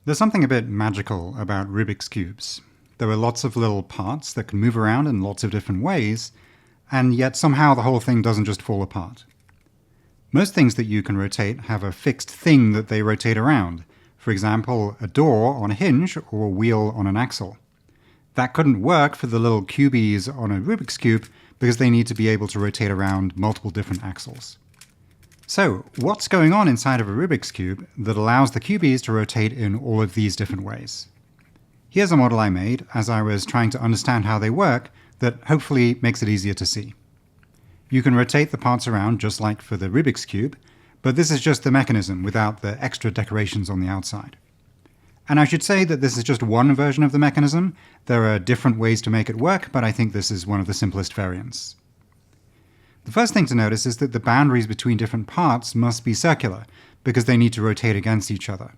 There's something a bit magical about Rubik's Cubes. There are lots of little parts that can move around in lots of different ways, and yet somehow the whole thing doesn't just fall apart. Most things that you can rotate have a fixed thing that they rotate around. For example, a door on a hinge or a wheel on an axle. That couldn't work for the little cubies on a Rubik's Cube because they need to be able to rotate around multiple different axles. So, what's going on inside of a Rubik's Cube that allows the cubies to rotate in all of these different ways? Here's a model I made as I was trying to understand how they work that hopefully makes it easier to see. You can rotate the parts around just like for the Rubik's Cube, but this is just the mechanism without the extra decorations on the outside. And I should say that this is just one version of the mechanism. There are different ways to make it work, but I think this is one of the simplest variants. The first thing to notice is that the boundaries between different parts must be circular, because they need to rotate against each other.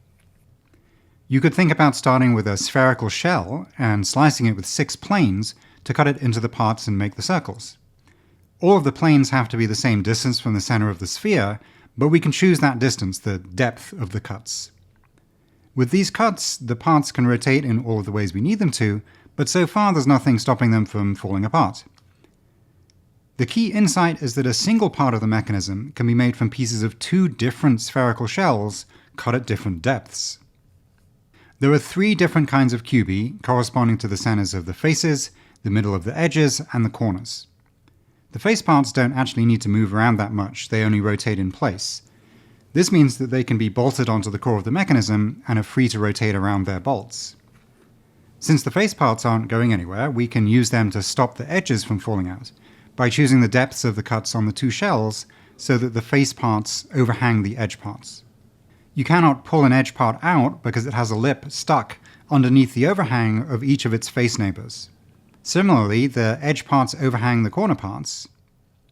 You could think about starting with a spherical shell and slicing it with 6 planes to cut it into the parts and make the circles. All of the planes have to be the same distance from the center of the sphere, but we can choose that distance, the depth of the cuts. With these cuts, the parts can rotate in all of the ways we need them to, but so far there's nothing stopping them from falling apart. The key insight is that a single part of the mechanism can be made from pieces of 2 different spherical shells cut at different depths. There are 3 different kinds of cubi corresponding to the centers of the faces, the middle of the edges, and the corners. The face parts don't actually need to move around that much, they only rotate in place. This means that they can be bolted onto the core of the mechanism and are free to rotate around their bolts. Since the face parts aren't going anywhere, we can use them to stop the edges from falling out by choosing the depths of the cuts on the 2 shells so that the face parts overhang the edge parts. You cannot pull an edge part out because it has a lip stuck underneath the overhang of each of its face neighbors. Similarly, the edge parts overhang the corner parts.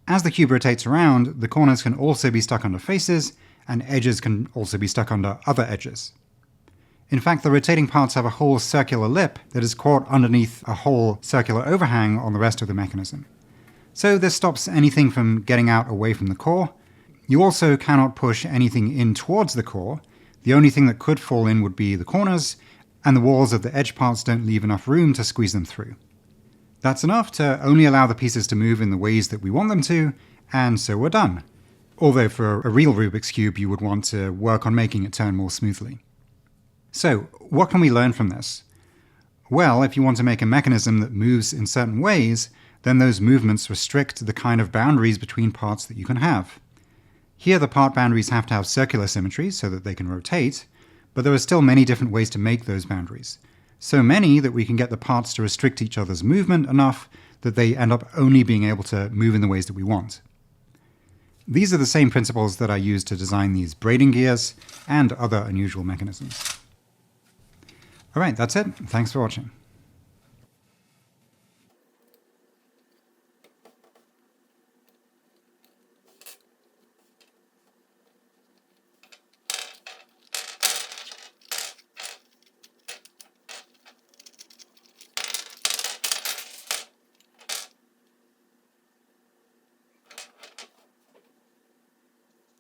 As the cube rotates around, the corners can also be stuck under faces, and edges can also be stuck under other edges. In fact, the rotating parts have a whole circular lip that is caught underneath a whole circular overhang on the rest of the mechanism. So this stops anything from getting out away from the core. You also cannot push anything in towards the core. The only thing that could fall in would be the corners, and the walls of the edge parts don't leave enough room to squeeze them through. That's enough to only allow the pieces to move in the ways that we want them to, and so we're done. Although for a real Rubik's Cube you would want to work on making it turn more smoothly. So, what can we learn from this? Well, if you want to make a mechanism that moves in certain ways, then those movements restrict the kind of boundaries between parts that you can have. Here the part boundaries have to have circular symmetry so that they can rotate, but there are still many different ways to make those boundaries. So many that we can get the parts to restrict each other's movement enough that they end up only being able to move in the ways that we want. These are the same principles that I used to design these braiding gears and other unusual mechanisms. Alright, that's it. Thanks for watching.